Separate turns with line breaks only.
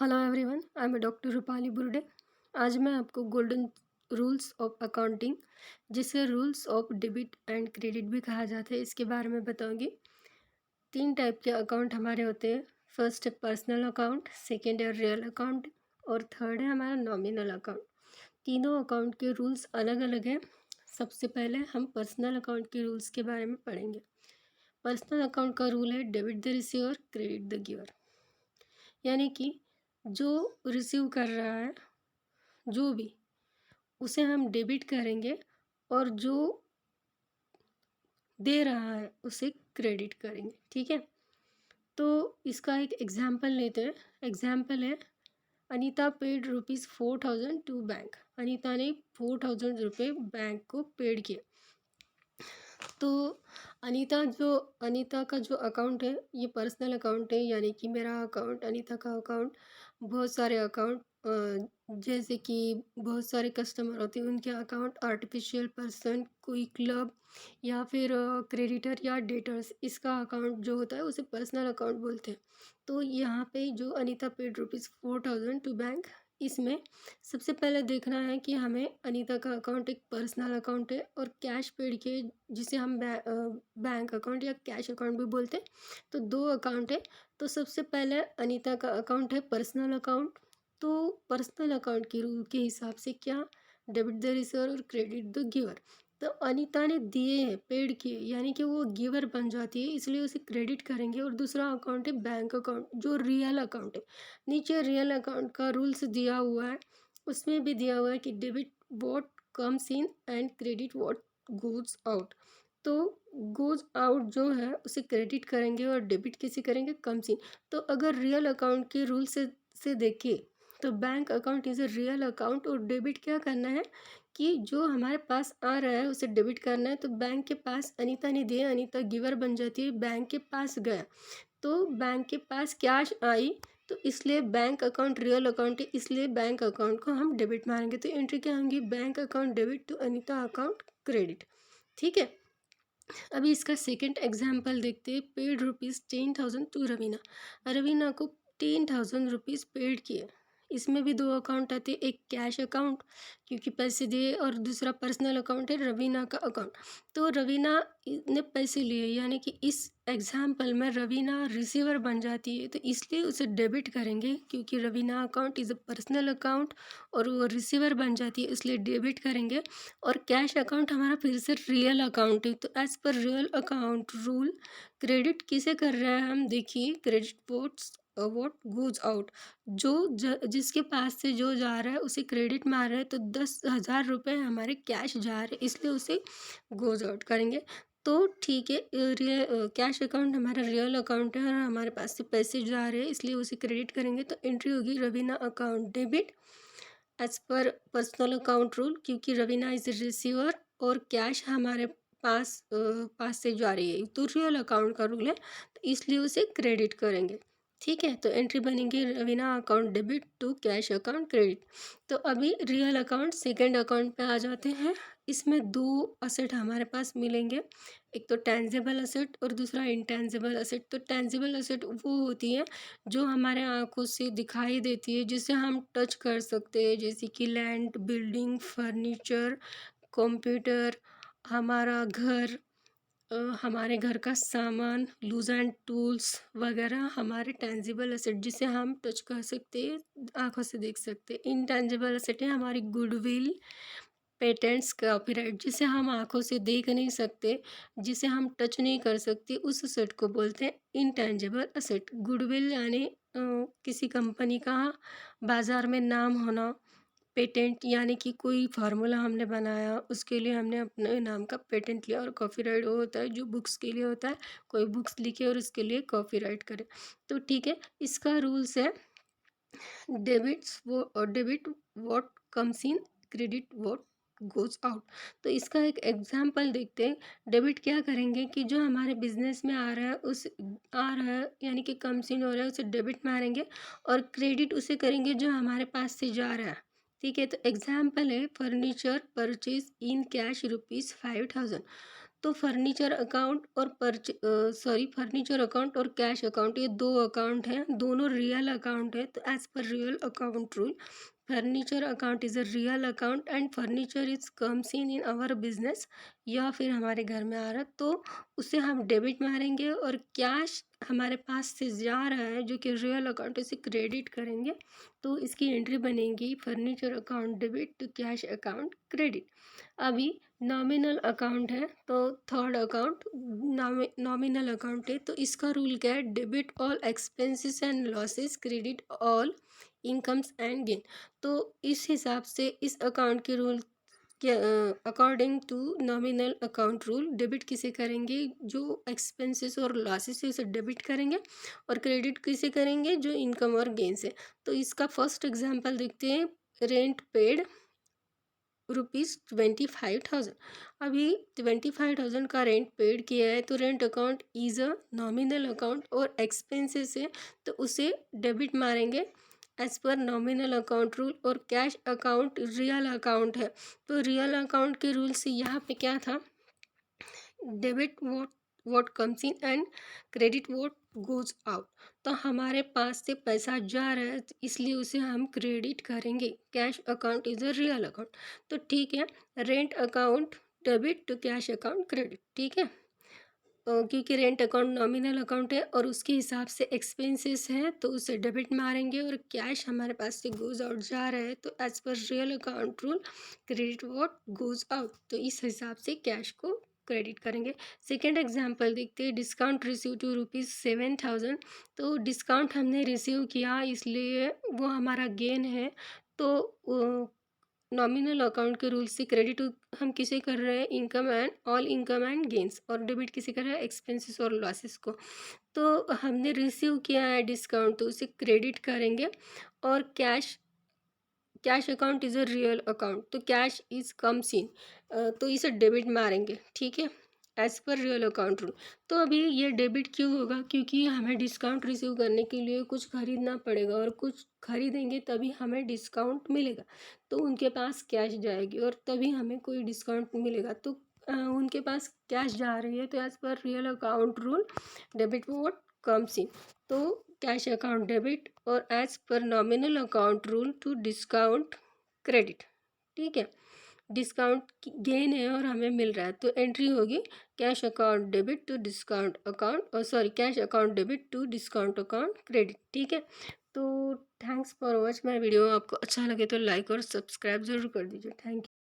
Hello everyone, I am doctor Rupali Burde. आज मैं आपको गोल्डन रूल्स ऑफ अकाउंटिंग, जिसे rules of debit and credit भी कहा जाता है, इसके बारे में बताऊंगी। 3 टाइप के अकाउंट हमारे होते हैं। फर्स्ट है पर्सनल अकाउंट, सेकेंड है रियल अकाउंट और थर्ड है हमारा नॉमिनल अकाउंट। तीनों अकाउंट के रूल्स अलग अलग हैं। सबसे पहले हम पर्सनल अकाउंट के रूल्स के बारे में पढ़ेंगे। पर्सनल अकाउंट का रूल है debit the receiver, credit the giver. यानी कि जो रिसीव कर रहा है, जो भी, उसे हम डेबिट करेंगे और जो दे रहा है उसे क्रेडिट करेंगे। ठीक है, तो इसका एक एग्जाम्पल लेते हैं। एग्जाम्पल है, Anita paid ₹4,000 to bank. Anita ने 4,000 रुपये बैंक को पेड किए। तो अनीता का जो अकाउंट है, ये पर्सनल अकाउंट है, यानी कि मेरा अकाउंट, अनीता का अकाउंट। बहुत सारे अकाउंट, जैसे कि बहुत सारे कस्टमर होते हैं, उनके अकाउंट आर्टिफिशियल पर्सन, कोई क्लब या फिर क्रेडिटर या डेटर्स, इसका अकाउंट जो होता है उसे पर्सनल अकाउंट बोलते हैं। तो यहाँ पे जो अनीता पेड ₹4,000 टू बैंक, इसमें सबसे पहले देखना है कि हमें अनीता का अकाउंट एक पर्सनल अकाउंट है और कैश पेड के, जिसे हम बैंक अकाउंट या कैश अकाउंट भी बोलते हैं। तो 2 अकाउंट है। तो सबसे पहले अनीता का अकाउंट है पर्सनल अकाउंट। तो पर्सनल अकाउंट के रूल के हिसाब से क्या, डेबिट द रिसीवर और क्रेडिट द गिवर। तो अनीता ने दिए हैं, पेड किए, यानी कि वो गिवर बन जाती है, इसलिए उसे क्रेडिट करेंगे। और दूसरा अकाउंट है बैंक अकाउंट, जो रियल अकाउंट है। नीचे रियल अकाउंट का रूल्स दिया हुआ है, उसमें भी दिया हुआ है कि debit what comes in and credit what goes out. तो गोज आउट जो है उसे क्रेडिट करेंगे और डेबिट किसे करेंगे, कम्स इन। तो अगर रियल अकाउंट के रूल से देखें तो bank account is a real account, और डेबिट क्या करना है कि जो हमारे पास आ रहा है उसे डेबिट करना है। तो बैंक के पास अनीता ने दिए, अनीता गिवर बन जाती है, बैंक के पास गया तो बैंक के पास कैश आई, तो इसलिए बैंक अकाउंट रियल अकाउंट है, इसलिए बैंक अकाउंट को हम डेबिट मारेंगे। तो एंट्री क्या होंगी, bank account debit to Anita account credit. ठीक है, अभी इसका सेकंड एग्जाम्पल देखते हैं। Paid ₹10,000 to Raveena. रवीना को 10,000 रुपीज़ पेड किए। इसमें भी 2 अकाउंट आते हैं, एक कैश अकाउंट क्योंकि पैसे दिए, और दूसरा पर्सनल अकाउंट है रवीना का अकाउंट। तो रवीना ने पैसे लिए, यानी कि इस एग्जाम्पल में रवीना रिसीवर बन जाती है, तो इसलिए उसे डेबिट करेंगे, क्योंकि Raveena account is a personal account और वो रिसीवर बन जाती है, इसलिए डेबिट करेंगे। और कैश अकाउंट हमारा फिर से रियल अकाउंट है, तो as per real account rule credit किसे कर रहे हैं हम, देखिए, क्रेडिट वोट गोज आउट। जिसके पास से जो जा रहा है उसे क्रेडिट मार रहे हैं, तो 10,000 रुपये हमारे कैश जा रहे हैं, इसलिए उसे गोज आउट करेंगे। तो ठीक है, कैश अकाउंट हमारा रियल अकाउंट है और हमारे पास से पैसे जा रहे हैं, इसलिए उसे क्रेडिट करेंगे। तो एंट्री होगी Raveena account debit as per personal account rule, क्योंकि रवीना इज रिसीवर और कैश हमारे पास से जा रही है, तो रियल अकाउंट का रूल है, तो इसलिए उसे क्रेडिट करेंगे। ठीक है, तो एंट्री बनेगी Raveena account debit to cash account credit. तो अभी रियल अकाउंट सेकेंड अकाउंट पे आ जाते हैं। इसमें 2 असेट हमारे पास मिलेंगे, एक तो टेंजिबल असेट और दूसरा इंटेंजिबल असेट। तो टेंजिबल असेट वो होती है जो हमारे आँखों से दिखाई देती है, जिसे हम टच कर सकते हैं, जैसे कि लैंड, बिल्डिंग, फर्नीचर, कंप्यूटर, हमारा घर, हमारे घर का सामान, यूज एंड टूल्स वगैरह हमारे टेंजिबल असेट, जिसे हम टच कर सकते हैं, आँखों से देख सकते हैं। इनटेंजिबल असेट है हमारी गुडविल, पेटेंट्स, कॉपीराइट, जिसे हम आँखों से देख नहीं सकते, जिसे हम टच नहीं कर सकते, उस असेट को बोलते हैं इनटेंजिबल असेट। गुडविल यानी किसी कंपनी का बाज़ार में नाम होना। पेटेंट यानी कि कोई फार्मूला हमने बनाया, उसके लिए हमने अपने नाम का पेटेंट लिया। और कॉपीराइट वो होता है जो बुक्स के लिए होता है, कोई बुक्स लिखे और उसके लिए कॉपीराइट करे। तो ठीक है, इसका रूल्स है debit what comes in, credit what goes out. तो इसका एक एग्जाम्पल देखते हैं। डेबिट क्या करेंगे कि जो हमारे बिजनेस में आ रहा है, यानी कि कम्स इन हो रहा है, उसे डेबिट मारेंगे। और क्रेडिट उसे करेंगे जो हमारे पास से जा रहा है। ठीक है, तो एग्जाम्पल है फर्नीचर परचेज इन कैश ₹5,000। तो फर्नीचर अकाउंट और कैश अकाउंट, ये 2 अकाउंट हैं, दोनों रियल अकाउंट है। तो as per real account rule, furniture account is a real account and furniture is comes in our business, या फिर हमारे घर में आ रहा है तो उसे हम डेबिट मारेंगे, और कैश हमारे पास से जा रहा है जो कि रियल अकाउंट है, उसे क्रेडिट करेंगे। तो इसकी एंट्री बनेगी furniture account debit to cash account credit. अभी नॉमिनल अकाउंट है, तो थर्ड अकाउंट नॉमिनल अकाउंट है, तो इसका रूल क्या है, debit all expenses and losses, credit all incomes and gain. तो इस हिसाब से इस अकाउंट के रूल के according to nominal account rule, debit किसे करेंगे, जो एक्सपेंसेस और लॉसेस है उसे डेबिट करेंगे, और क्रेडिट किसे करेंगे, जो इनकम और गेन्स है। तो इसका फर्स्ट एग्जांपल देखते हैं, रेंट पेड ₹25,000। अभी 25,000 का रेंट पेड किया है, तो rent account is a nominal account और एक्सपेंसेस है, तो उसे डेबिट मारेंगे as per nominal account rule. और कैश अकाउंट रियल अकाउंट है, तो रियल अकाउंट के रूल से यहाँ पे क्या था, debit what comes in and credit what goes out. तो हमारे पास से पैसा जा रहा है, तो इसलिए उसे हम क्रेडिट करेंगे। Cash account is a real account. तो ठीक है, rent account debit to cash account credit, ठीक है। क्योंकि रेंट अकाउंट नॉमिनल अकाउंट है और उसके हिसाब से एक्सपेंसेस है, तो उसे डेबिट मारेंगे, और कैश हमारे पास से गोज आउट जा रहा है, तो as per real account rule credit what goes out, तो इस हिसाब से कैश को क्रेडिट करेंगे। सेकेंड एग्जाम्पल देखते हैं, डिस्काउंट रिसीव टू ₹7,000। तो डिस्काउंट हमने रिसीव किया, इसलिए वो हमारा गेन है। तो नॉमिनल अकाउंट के रूल से क्रेडिट हम किसे कर रहे हैं, income and all income and gains, और डेबिट किसे कर रहे हैं, एक्सपेंसेस और लॉसेस को। तो हमने रिसीव किया है डिस्काउंट, तो उसे क्रेडिट करेंगे। और cash account is a real account, तो कैश इज कम्स इन, तो इसे डेबिट मारेंगे, ठीक है, as per real account rule. तो अभी ये डेबिट क्यों होगा, क्योंकि हमें डिस्काउंट रिसीव करने के लिए कुछ खरीदना पड़ेगा, और कुछ खरीदेंगे तभी हमें डिस्काउंट मिलेगा, तो उनके पास कैश जाएगी और तभी हमें कोई डिस्काउंट मिलेगा। तो उनके पास कैश जा रही है, तो as per real account rule debit what comes in, तो कैश अकाउंट डेबिट, और as per nominal account rule to discount credit, ठीक है। डिस्काउंट गेन है और हमें मिल रहा है, तो एंट्री होगी cash account debit to discount account, और sorry, cash account debit to discount account credit, ठीक है। तो thanks for watch my video. आपको अच्छा लगे तो लाइक और सब्सक्राइब ज़रूर कर दीजिए। Thank you.